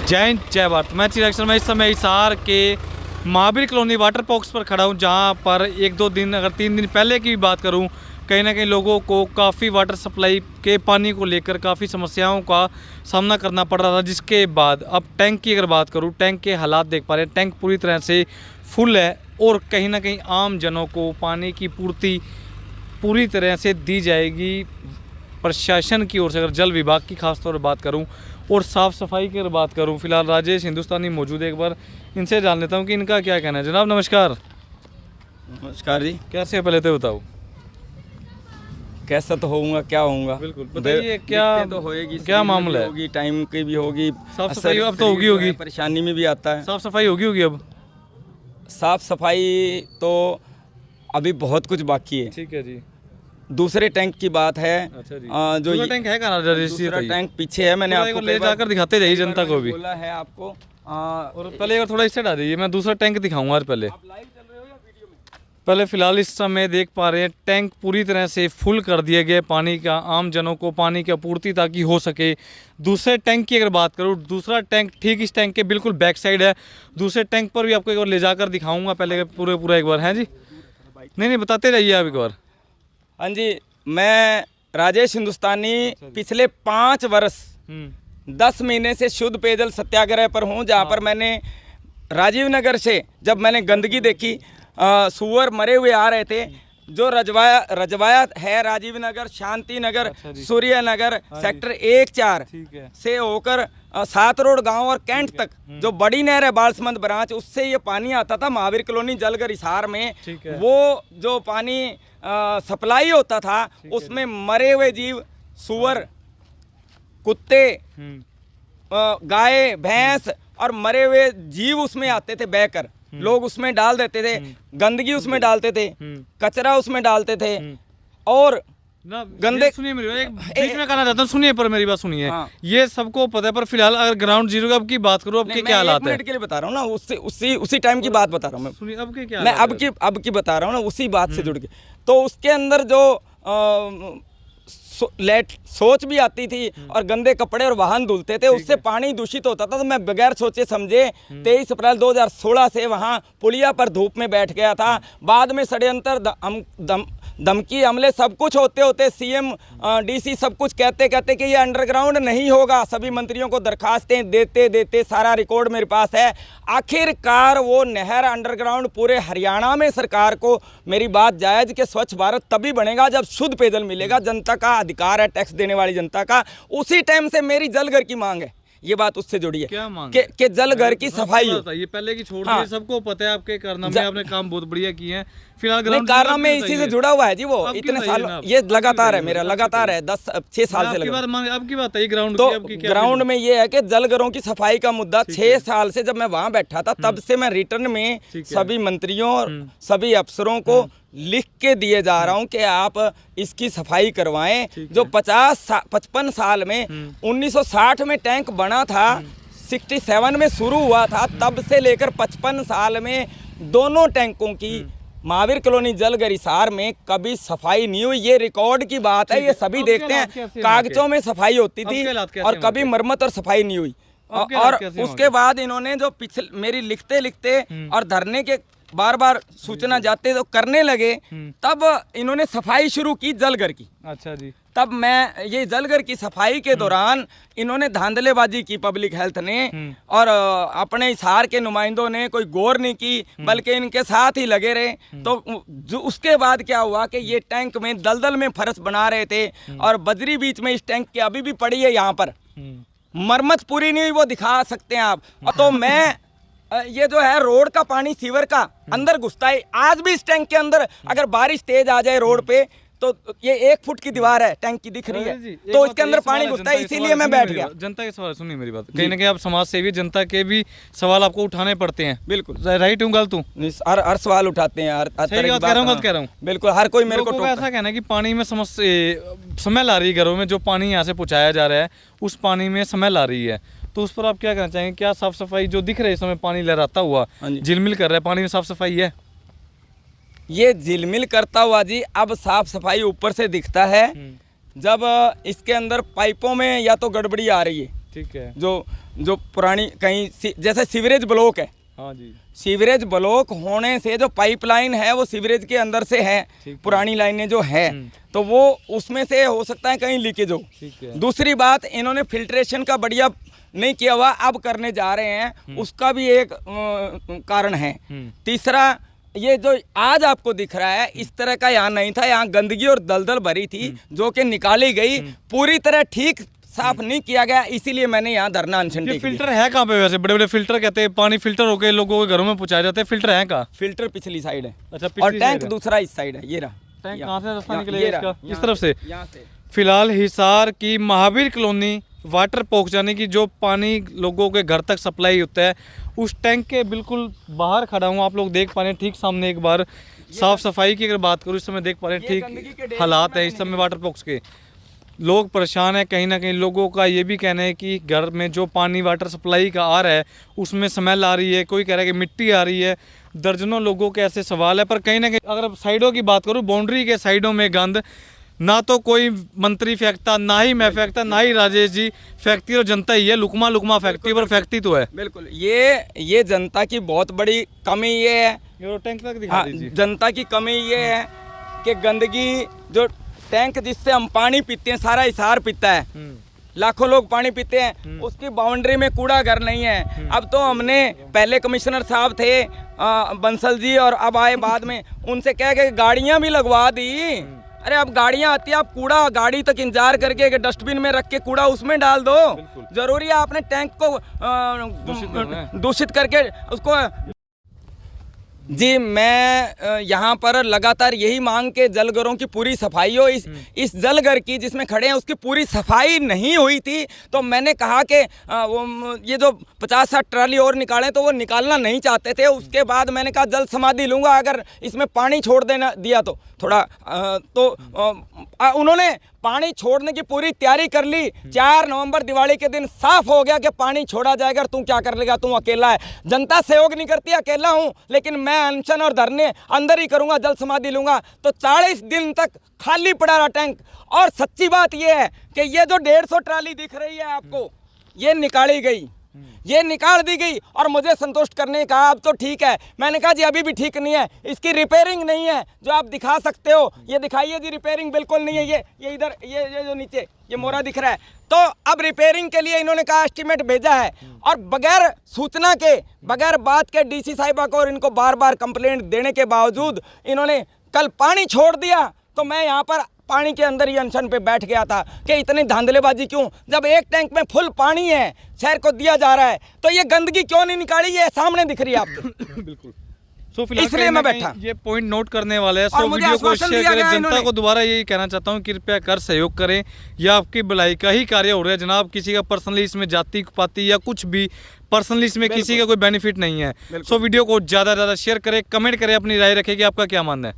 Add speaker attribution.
Speaker 1: जय हिंद जय भारत। मैं चिराग शर्मा इस समय हिसार के महावीर कॉलोनी वाटर बॉक्स पर खड़ा हूँ, जहाँ पर एक दो दिन अगर 3 दिन पहले की भी बात करूँ, कहीं ना कहीं लोगों को काफ़ी वाटर सप्लाई के पानी को लेकर काफ़ी समस्याओं का सामना करना पड़ रहा था। जिसके बाद अब टैंक की अगर बात करूँ, टैंक के हालात देख पा रहे हैं, टैंक पूरी तरह से फुल है और कहीं ना कहीं आम जनों को पानी की पूर्ति पूरी तरह से दी जाएगी प्रशासन की ओर से। अगर जल विभाग की खासतौर पर बात करूं और साफ़ सफाई की अगर बात करूं, फिलहाल राजेश हिंदुस्तानी मौजूद है, एक बार इनसे जान लेता हूं कि इनका क्या कहना है। जनाब नमस्कार।
Speaker 2: नमस्कार जी।
Speaker 1: कैसे पहले तो बताओ,
Speaker 2: कैसा तो होऊंगा, क्या होऊंगा।
Speaker 1: बिल्कुल बताइए, क्या
Speaker 2: तो होएगी,
Speaker 1: क्या मामला है?
Speaker 2: होगी, टाइम की भी होगी,
Speaker 1: साफ सफाई अब तो होगी
Speaker 2: परेशानी में भी आता है।
Speaker 1: साफ सफाई होगी अब।
Speaker 2: साफ सफाई तो अभी बहुत कुछ बाकी है।
Speaker 1: ठीक है जी।
Speaker 2: दूसरे टैंक की बात है।
Speaker 1: अच्छा जी।
Speaker 2: जो
Speaker 1: दूसरा टैंक है कहाँ?
Speaker 2: दूसरा टैंक पीछे है, मैंने आपको
Speaker 1: ले जाकर दिखाते जाइए जनता को भी।
Speaker 2: बोला है आपको।
Speaker 1: और पहले एक बार थोड़ा इस साइड आ जाइए, मैं दूसरा टैंक दिखाऊंगा। आज पहले फिलहाल इस समय देख पा रहे हैं टैंक पूरी तरह से फुल कर दिया गया पानी का, आम जनों को पानी की आपूर्ति ताकि हो सके। दूसरे टैंक की अगर बात करूँ, दूसरा टैंक ठीक इस टैंक के बिल्कुल बैक साइड है। दूसरे टैंक पर भी आपको एक बार ले जाकर दिखाऊंगा, पहले पूरा एक बार है जी। नहीं बताते जाइए आप एक बार।
Speaker 2: हाँ जी, मैं राजेश हिंदुस्तानी पिछले 5 वर्ष 10 महीने से शुद्ध पेयजल सत्याग्रह पर हूँ, जहाँ पर मैंने राजीव नगर से जब मैंने गंदगी देखी, सुअर मरे हुए आ रहे थे, जो रजवाया है राजीव नगर, शांति नगर, सूर्य नगर, सेक्टर 1-4 से होकर 7 रोड गांव और कैंट तक जो बड़ी नहर है बालसमंद ब्रांच, उससे ये पानी आता था महावीर कॉलोनी जलगर हिसार में। वो जो पानी सप्लाई होता था उसमें मरे हुए जीव, सुअर, कुत्ते, गाय, भैंस और मरे हुए जीव उसमें आते थे बहकर। लोग उसमें डाल देते थे, गंदगी उसमें डालते थे, कचरा उसमें डालते थे और गंदे।
Speaker 1: सुनिए मेरी बात, एक बीच में कहना चाहता हूँ, सुनिए पर मेरी बात सुनिए।
Speaker 2: हाँ।
Speaker 1: ये सबको पता है, पर फिलहाल अगर ग्राउंड जीरो अब की बात करूँ, अब के क्या हालात है?
Speaker 2: 1 मिनट के लिए बता रहा हूँ ना, उसी टाइम की बात बता रहा हूँ मैं।
Speaker 1: सुनिए अब के क्या
Speaker 2: मैं अब की बता रहा हूँ ना, उसी बात से जुड़ के। तो उसके अंदर जो सोच भी आती थी और गंदे कपड़े और वाहन धुलते थे, उससे पानी दूषित होता था। तो मैं बगैर सोचे समझे 23 अप्रैल 2016 से वहाँ पुलिया पर धूप में बैठ गया था। बाद में षड्यंत्र, धमकी, हमले सब कुछ होते होते सीएम, डीसी सब कुछ कहते कि ये अंडरग्राउंड नहीं होगा। सभी मंत्रियों को दरखास्तें देते सारा रिकॉर्ड मेरे पास है। आखिरकार वो नहर अंडरग्राउंड पूरे हरियाणा में सरकार को, मेरी बात जायज़ कि स्वच्छ भारत तभी बनेगा जब शुद्ध पेयजल मिलेगा। जनता का अधिकार है, टैक्स देने वाली जनता का। उसी टाइम से मेरी जल घर की मांग है, ये बात उससे जुड़ी है।
Speaker 1: क्या मांग
Speaker 2: कि जल घर की सफाई हो।
Speaker 1: ये पहले की छोड़
Speaker 2: हाँ।
Speaker 1: दीजिए, सबको पता है आपके कारनामे, आपने काम बहुत बढ़िया किए हैं। फिलहाल ग्राउंड
Speaker 2: कारनामे इसी से जुड़ा हुआ है जी। वो इतने साल, ये लगातार है, मेरा लगातार है, 6 साल से लगा।
Speaker 1: अब की बात है ग्राउंड
Speaker 2: तो
Speaker 1: की,
Speaker 2: ग्राउंड में ये है कि जलघरों की सफाई का मुद्दा 6 साल से जब मैं वहां बैठा था, तब से मैं रिटर्न में सभी मंत्रियों और सभी अफसरों को लिख के दिए जा रहा हूं कि आप इसकी सफाई करवाएं। जो 55 साल में 1960 में टैंक बना था, 67 में शुरू हुआ था, तब से लेकर 55 साल में दोनों टैंकों की महावीर कॉलोनी जलगर हिसार में कभी सफाई नहीं हुई। ये रिकॉर्ड की बात है, ये सभी देखते हैं। कागजों में सफाई होती थी और कभी मरम्मत और सफाई नहीं हुई। और उसके बाद इन्होंने जो पिछले मेरी लिखते और धरने के बार सूचना जाते तो करने लगे, तब इन्होंने सफाई शुरू की जलघर की।
Speaker 1: अच्छा जी।
Speaker 2: तब मैं ये जलघर की सफाई के दौरान इन्होंने धांधलेबाजी की पब्लिक हेल्थ ने, और अपने हिसार के नुमाइंदों ने कोई गौर नहीं की, बल्कि इनके साथ ही लगे रहे। तो जो उसके बाद क्या हुआ कि ये टैंक में दलदल में फर्श बना रहे थे और बजरी बीच में इस टैंक के अभी भी पड़ी है, यहाँ पर मरम्मत पूरी नहीं हुई, वो दिखा सकते हैं आप। तो मैं ये जो है रोड का पानी सीवर का अंदर घुसता है। आज भी इस टैंक के अंदर अगर बारिश तेज आ जाए रोड पे, तो ये 1 फुट की दीवार है, टैंक की दिख रही है, तो इसके अंदर पानी घुसता है। इसीलिए मैं बैठ गया।
Speaker 1: जनता के सवाल सुनिए मेरी बात, कहीं ना कहीं आप समाज सेवी, जनता के भी सवाल आपको उठाने पड़ते हैं।
Speaker 2: बिल्कुल
Speaker 1: राइट हूँ, गलत हूँ?
Speaker 2: हर सवाल उठाते हैं, हर तरह
Speaker 1: गलत कह रहा हूँ।
Speaker 2: बिल्कुल, हर कोई मेरे को
Speaker 1: ऐसा कहना है कि पानी में स्मेल आ रही है, घरों में जो पानी यहाँ से पहुँचाया जा रहा है उस पानी में स्मेल आ रही है, तो उस पर आप क्या कहना चाहेंगे? क्या साफ सफाई जो दिख रही है इस समय पानी लहराता हुआ, झिलमिल कर रहा है, पानी में साफ सफाई है?
Speaker 2: ये झिलमिल करता हुआ जी अब साफ सफाई ऊपर से दिखता है, जब इसके अंदर पाइपों में या तो गड़बड़ी आ रही है,
Speaker 1: ठीक है,
Speaker 2: जो जो पुरानी कहीं जैसे सीवरेज ब्लॉक है,
Speaker 1: हाँ जी,
Speaker 2: सीवरेज ब्लॉक होने से जो पाइपलाइन है वो सीवरेज के अंदर से है, पुरानी लाइनें जो है, तो वो उसमें से हो सकता है कहीं लीकेज हो।
Speaker 1: ठीक है।
Speaker 2: दूसरी बात, इन्होंने फिल्ट्रेशन का बढ़िया नहीं किया हुआ, अब करने जा रहे हैं, उसका भी एक कारण है। तीसरा, ये जो आज आपको दिख रहा है इस तरह का यहाँ नहीं था, यहाँ गंदगी और दलदल भरी थी जो कि निकाली गई, पूरी तरह ठीक साफ नहीं किया गया, इसीलिए मैंने यहाँ धरना अनशन
Speaker 1: ये फिल्टर है कहाँ पे वैसे? बड़े बड़े फिल्टर कहते हैं, पानी फिल्टर होके लोगों के घरों में पहुंचाए जाते हैं, फिल्टर है कहाँ?
Speaker 2: फिल्टर पिछली साइड है।
Speaker 1: अच्छा,
Speaker 2: और टैंक दूसरा इस साइड है, ये रहा
Speaker 1: टैंक। कहाँ से रास्ता निकलेगा इसका? इस तरफ से।
Speaker 2: यहाँ से
Speaker 1: फिलहाल हिसार की महावीर कॉलोनी वाटर पॉक्स यानी कि जो पानी लोगों के घर तक सप्लाई होता है, उस टैंक के बिल्कुल बाहर खड़ा हूँ। आप लोग देख पा रहे हैं ठीक सामने। एक बार साफ सफाई की अगर बात करूँ, इस समय देख पा रहे हैं ठीक हालात है इस समय वाटर पॉक्स के। लोग परेशान है, कहीं ना कहीं लोगों का ये भी कहना है कि घर में जो पानी वाटर सप्लाई का आ रहा है उसमें स्मेल आ रही है, कोई कह रहा है कि मिट्टी आ रही है। दर्जनों लोगों के ऐसे सवाल है। पर कहीं ना कहीं अगर साइडों की बात करूँ, बाउंड्री के साइडों में गंद ना तो कोई मंत्री फेंकता, ना ही मैं फेंकता, ना ही राजेश जी फेंकती, और जनता ही है लुकमा लुकमा फेंकती है, पर फेंकती तो है।
Speaker 2: बिल्कुल, ये जनता की बहुत बड़ी कमी ये है।
Speaker 1: ये टैंक तक दिखा दीजिए।
Speaker 2: जनता की कमी ये है कि गंदगी, जो टैंक जिससे हम पानी पीते हैं, सारा हिसार पीता है, लाखों लोग पानी पीते हैं, उसकी बाउंड्री में कूड़ा घर नहीं है। अब तो हमने, पहले कमिश्नर साहब थे बंसल जी, और अब आए बाद में, उनसे कह के गाड़ियां भी लगवा दी। अरे अब गाड़ियां आती है, आप कूड़ा गाड़ी तक इंतजार करके डस्टबिन में रख के कूड़ा उसमें डाल दो। जरूरी है आपने टैंक को दूषित करके उसको। जी, मैं यहाँ पर लगातार यही मांग के जलघरों की पूरी सफाई हो। इस जलघर की जिसमें खड़े हैं उसकी पूरी सफाई नहीं हुई थी, तो मैंने कहा कि ये जो 50-60 ट्राली और निकालें, तो वो निकालना नहीं चाहते थे। उसके बाद मैंने कहा जल समाधि लूँगा अगर इसमें पानी छोड़ देना दिया तो थोड़ा, उन्होंने पानी छोड़ने की पूरी तैयारी कर ली। 4 नवंबर दिवाली के दिन साफ हो गया कि पानी छोड़ा जाएगा, तू क्या कर लेगा, तू अकेला है। जनता सहयोग नहीं करती, अकेला हूं, लेकिन मैं अनशन और धरने अंदर ही करूंगा, जल समाधि लूंगा। तो 40 दिन तक खाली पड़ा रहा टैंक। और सच्ची बात यह है कि ये जो 150 ट्राली दिख रही है आपको, ये निकाली गई, ये निकाल दी गई, और मुझे संतुष्ट करने का अब तो ठीक है। मैंने कहा जी अभी भी ठीक नहीं है, इसकी रिपेयरिंग नहीं है जो आप दिखा सकते हो, ये दिखाइए जी। रिपेयरिंग बिल्कुल नहीं है। ये इधर ये जो नीचे ये मोरा दिख रहा है, तो अब रिपेयरिंग के लिए इन्होंने कहा एस्टीमेट भेजा है, और बगैर सूचना के, बगैर बात के डीसी साहिबा को और इनको बार बार कंप्लेंट देने के बावजूद इन्होंने कल पानी छोड़ दिया। तो मैं यहाँ पर पानी के अंदर ही अनशन पे बैठ गया था कि इतनी धांधलेबाजी क्यों, जब एक टैंक में फुल पानी है, शहर को दिया जा रहा है, तो ये गंदगी क्यों नहीं निकाली? ये सामने दिख रही है आपको।
Speaker 1: बिल्कुल। फिलहाल
Speaker 2: इसलिए मैं बैठा,
Speaker 1: ये पॉइंट नोट करने वाले हैं। वीडियो को शेयर करें। जनता को दोबारा यही कहना चाहता हूँ, कृपया कर सहयोग करें, यह आपकी भलाई का ही कार्य हो रहा है जनाब। किसी का पर्सनली इसमें जाति पाति या कुछ भी पर्सनली इसमें किसी का कोई बेनिफिट नहीं है। वीडियो को ज़्यादा से ज़्यादा शेयर करें, कमेंट करें, अपनी राय रखें कि आपका क्या मानना है।